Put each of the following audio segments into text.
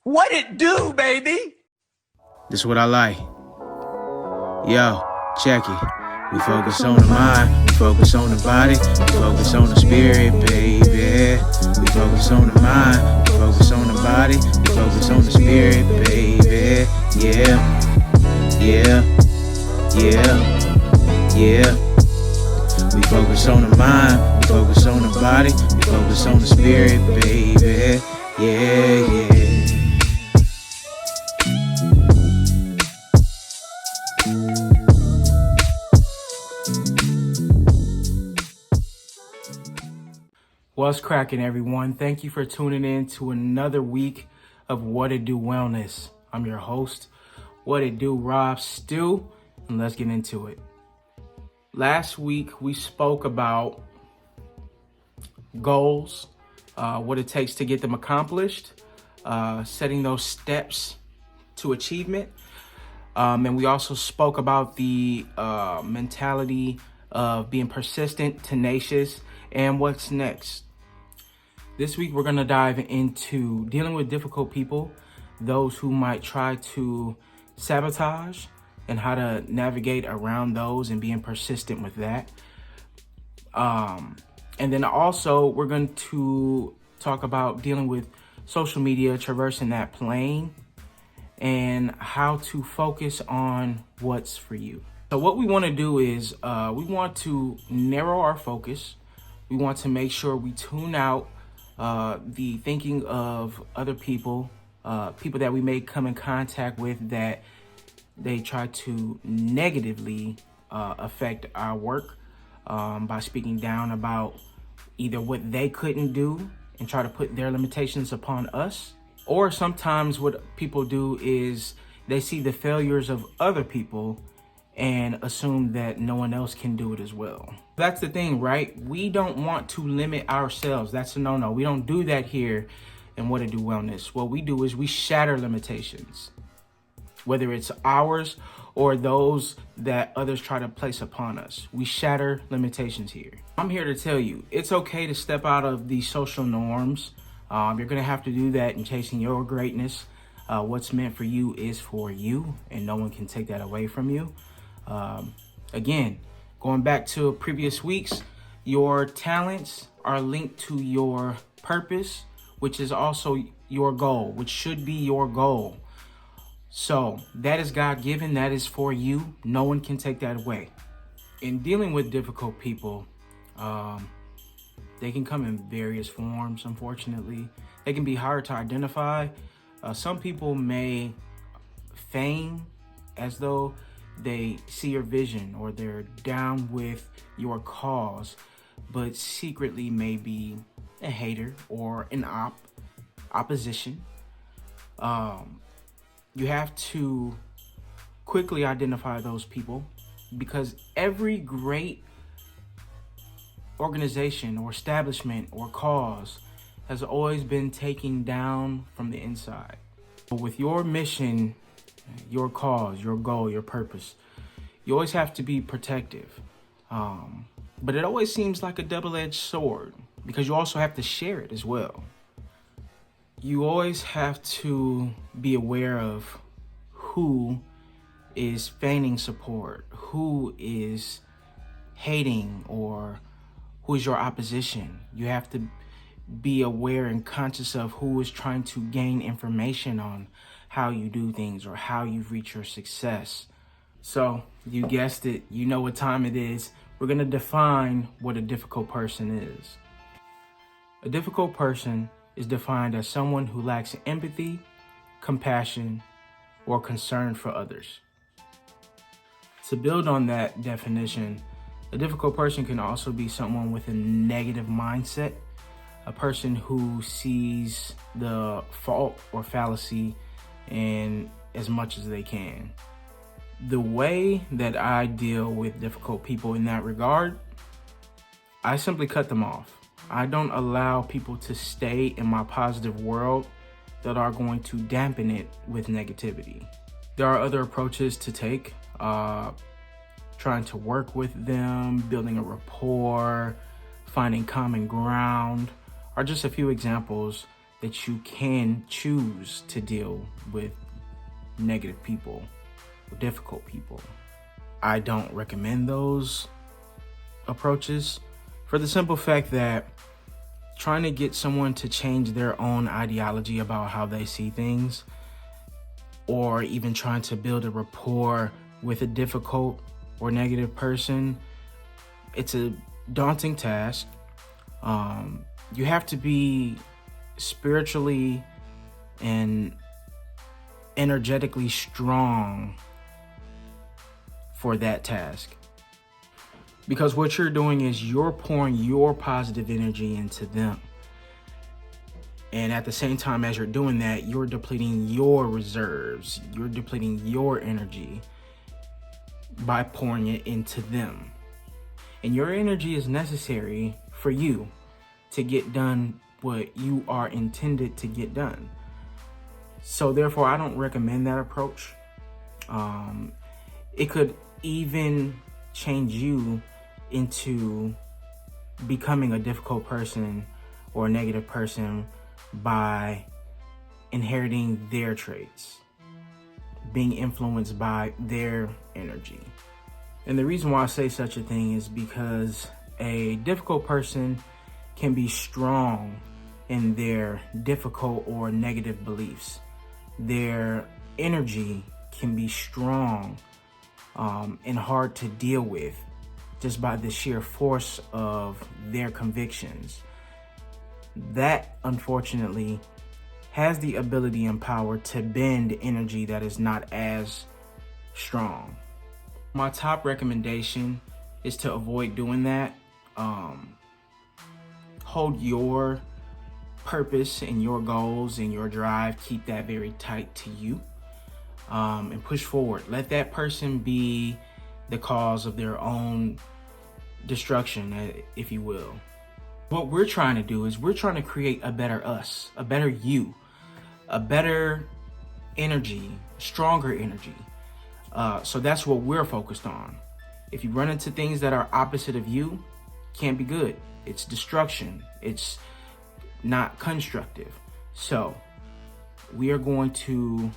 What it do, baby? This what I like. Yo, check it. We focus on the mind, we focus on the body, we focus on the spirit, baby. We focus on the mind, we focus on the body, we focus on the spirit, baby. Yeah, yeah, yeah, yeah. We focus on the mind, we focus on the body, we focus on the spirit, baby. Yeah, yeah. What's cracking, everyone? Thank you for tuning in to another week of What It Do Wellness. I'm your host, What It Do, Rob Stew, and let's get into it. Last week, we spoke about goals, what it takes to get them accomplished, setting those steps to achievement. And we also spoke about the mentality of being persistent, tenacious, and what's next. This week, we're going to dive into dealing with difficult people, those who might try to sabotage, and how to navigate around those and being persistent with that. And then also, we're going to talk about dealing with social media, traversing that plane, and how to focus on what's for you. So what we want to do is we want to narrow our focus. We want to make sure we tune out the thinking of other people, people that we may come in contact with that they try to negatively affect our work by speaking down about either what they couldn't do and try to put their limitations upon us. Or sometimes what people do is they see the failures of other people and assume that no one else can do it as well. That's the thing, right? We don't want to limit ourselves. That's a no-no. We don't do that here in What It Do Wellness. What we do is we shatter limitations, whether it's ours or those that others try to place upon us. We shatter limitations here. I'm here to tell you, it's okay to step out of the social norms. You're gonna have to do that in chasing your greatness. What's meant for you is for you, and no one can take that away from you. Again, going back to previous weeks, your talents are linked to your purpose, which is also your goal, which should be your goal. So that is God-given, that is for you. No one can take that away. In dealing with difficult people, they can come in various forms, unfortunately. They can be hard to identify. Some people may feign as though they see your vision or they're down with your cause, but secretly may be a hater or an opposition. You have to quickly identify those people, because every great organization or establishment or cause has always been taken down from the inside. With your mission, your cause, your goal, your purpose, you always have to be protective. But it always seems like a double-edged sword, because you also have to share it as well. You always have to be aware of who is feigning support, who is hating, or who is your opposition. You have to be aware and conscious of who is trying to gain information on how you do things or how you've reached your success. So you guessed it, you know what time it is. We're going to define what a difficult person is. A difficult person is defined as someone who lacks empathy, compassion, or concern for others. To build on that definition, a difficult person can also be someone with a negative mindset, a person who sees the fault or fallacy in as much as they can. The way that I deal with difficult people in that regard, I simply cut them off. I don't allow people to stay in my positive world that are going to dampen it with negativity. There are other approaches to take, trying to work with them, building a rapport, finding common ground, are just a few examples that you can choose to deal with negative people, difficult people. I don't recommend those approaches for the simple fact that trying to get someone to change their own ideology about how they see things, or even trying to build a rapport with a difficult or negative person, it's a daunting task. You have to be spiritually and energetically strong for that task. Because what you're doing is you're pouring your positive energy into them. And at the same time as you're doing that, you're depleting your reserves, you're depleting your energy by pouring it into them. And your energy is necessary for you to get done what you are intended to get done. So therefore, I don't recommend that approach. It could even change you into becoming a difficult person or a negative person by inheriting their traits, being influenced by their energy. And the reason why I say such a thing is because a difficult person can be strong in their difficult or negative beliefs. Their energy can be strong and hard to deal with just by the sheer force of their convictions. That, unfortunately, has the ability and power to bend energy that is not as strong. My top recommendation is to avoid doing that. Hold your purpose and your goals and your drive, keep that very tight to you, and push forward. Let that person be the cause of their own destruction, if you will. What we're trying to do is we're trying to create a better us, a better you, a better energy, stronger energy. So that's what we're focused on. If you run into things that are opposite of you, can't be good. It's destruction. It's not constructive. So we are going to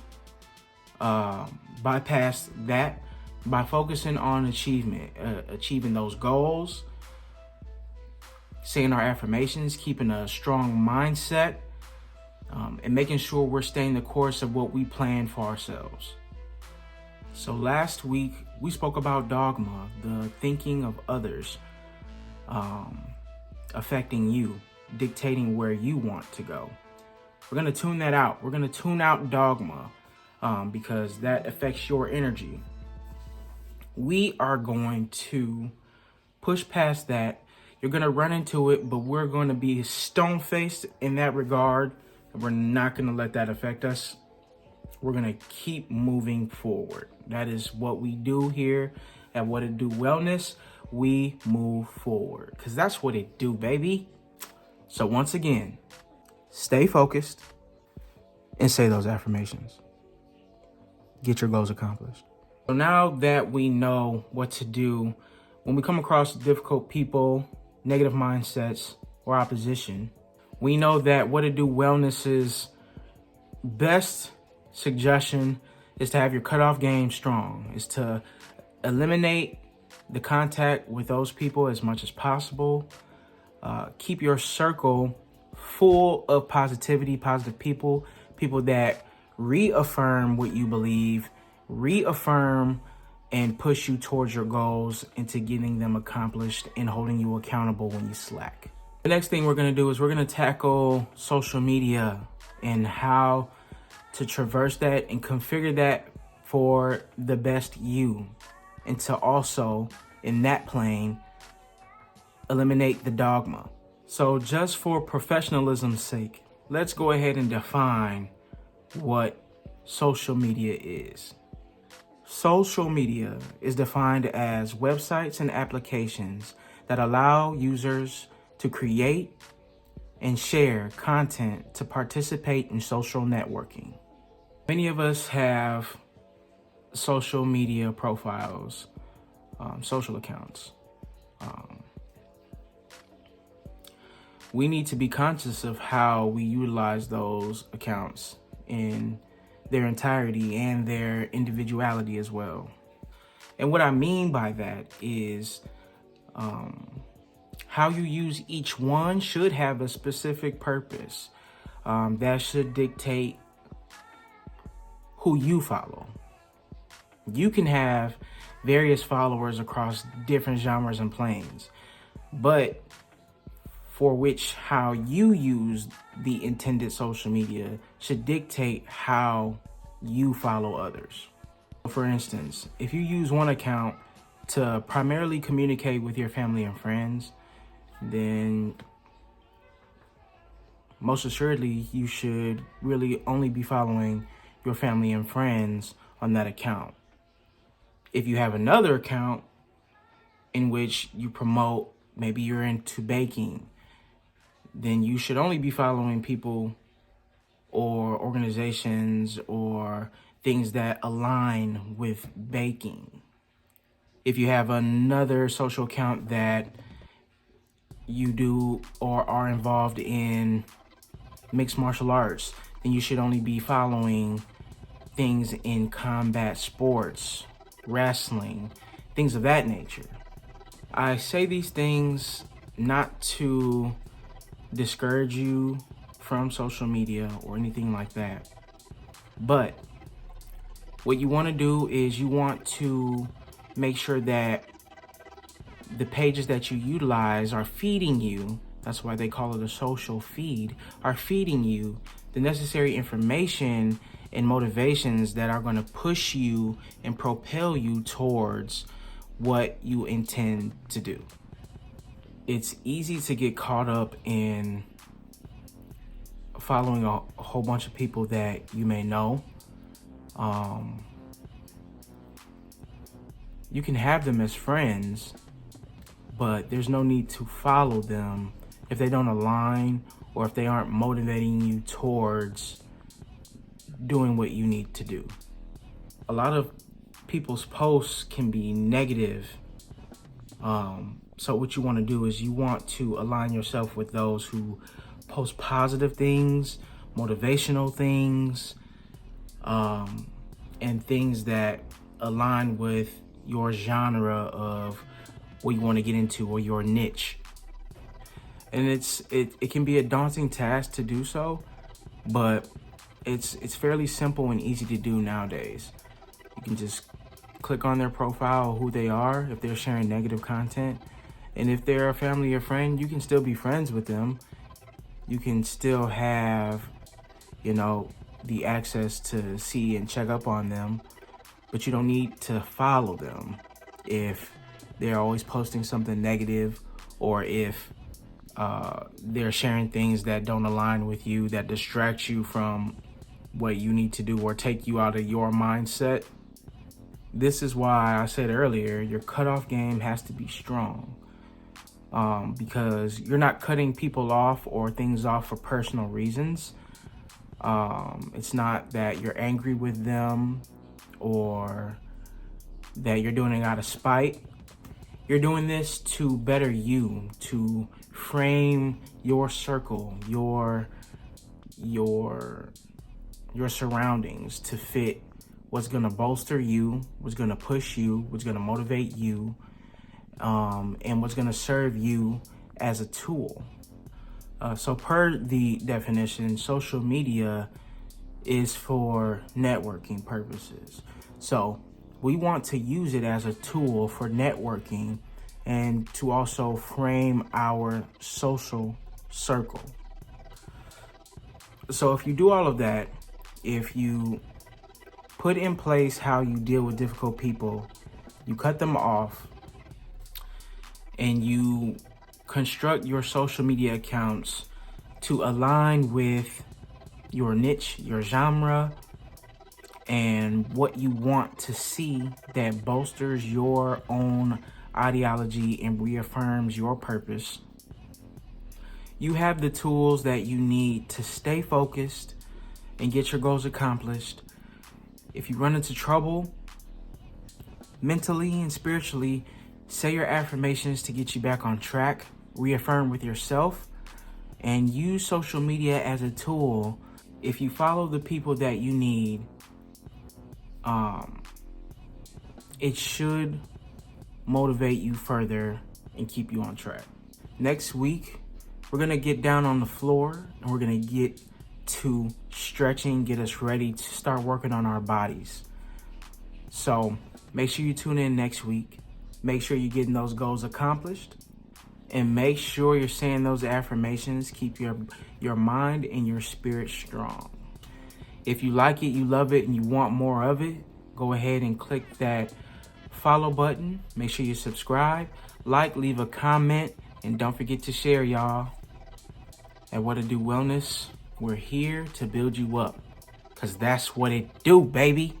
bypass that by focusing on achieving those goals, saying our affirmations, keeping a strong mindset, and making sure we're staying the course of what we plan for ourselves. So last week, we spoke about dogma, the thinking of others affecting you, dictating where you want to go. We're going to tune that out. We're going to tune out dogma because that affects your energy. We are going to push past that. You're going to run into it, but we're going to be stone-faced in that regard. We're not going to let that affect us. We're going to keep moving forward. That is what we do here at What It Do Wellness. We move forward because that's what it do, baby. So once again, stay focused and say those affirmations. Get your goals accomplished. So now that we know what to do when we come across difficult people, negative mindsets, or opposition, we know that What It Do Wellness's best suggestion is to have your cutoff game strong, is to eliminate the contact with those people as much as possible. Keep your circle full of positivity, positive people, people that reaffirm what you believe, reaffirm and push you towards your goals into getting them accomplished and holding you accountable when you slack. The next thing we're going to do is we're going to tackle social media and how to traverse that and configure that for the best you, and to also, in that plane, eliminate the dogma. So just for professionalism's sake, let's go ahead and define what social media is. Social media is defined as websites and applications that allow users to create and share content to participate in social networking. Many of us have social media profiles, social accounts. we need to be conscious of how we utilize those accounts in their entirety and their individuality as well. And what I mean by that is how you use each one should have a specific purpose that should dictate who you follow. You can have various followers across different genres and planes, but for which how you use the intended social media should dictate how you follow others. For instance, if you use one account to primarily communicate with your family and friends, then most assuredly you should really only be following your family and friends on that account. If you have another account in which you promote, maybe you're into baking, then you should only be following people or organizations or things that align with baking. If you have another social account that you do or are involved in mixed martial arts, then you should only be following things in combat sports, wrestling, things of that nature. I say these things not to discourage you from social media or anything like that, but what you want to do is you want to make sure that the pages that you utilize are feeding you, that's why they call it a social feed, are feeding you the necessary information and motivations that are going to push you and propel you towards what you intend to do. It's easy to get caught up in following a whole bunch of people that you may know. You can have them as friends, but there's no need to follow them if they don't align or if they aren't motivating you towards doing what you need to do. A lot of people's posts can be negative. So what you want to do is you want to align yourself with those who post positive things, motivational things, and things that align with your genre of what you want to get into or your niche. And it can be a daunting task to do so, but it's fairly simple and easy to do nowadays. You can just click on their profile, who they are, if they're sharing negative content. And if they're a family or friend, you can still be friends with them. You can still have, the access to see and check up on them, but you don't need to follow them if they're always posting something negative or if they're sharing things that don't align with you, that distract you from what you need to do or take you out of your mindset. This is why I said earlier, your cutoff game has to be strong, because you're not cutting people off or things off for personal reasons. It's not that you're angry with them or that you're doing it out of spite. You're doing this to better you, to frame your circle, your surroundings to fit what's going to bolster you, what's going to push you, what's going to motivate you, and what's going to serve you as a tool. So per the definition, social media is for networking purposes. So we want to use it as a tool for networking and to also frame our social circle. So if you do all of that, if you put in place how you deal with difficult people, you cut them off, and you construct your social media accounts to align with your niche, your genre, and what you want to see that bolsters your own ideology and reaffirms your purpose, you have the tools that you need to stay focused and get your goals accomplished. If you run into trouble mentally and spiritually, say your affirmations to get you back on track, reaffirm with yourself, and use social media as a tool. If you follow the people that you need, it should motivate you further and keep you on track. Next week, we're gonna get down on the floor and we're gonna get to stretching, get us ready to start working on our bodies. So make sure you tune in next week. Make sure you're getting those goals accomplished, and make sure you're saying those affirmations. Keep your mind and your spirit strong. If you like it, you love it, and you want more of it, go ahead and click that follow button. Make sure you subscribe, like, leave a comment, and don't forget to share, y'all. At What It Do Wellness, we're here to build you up, because that's what it do, baby.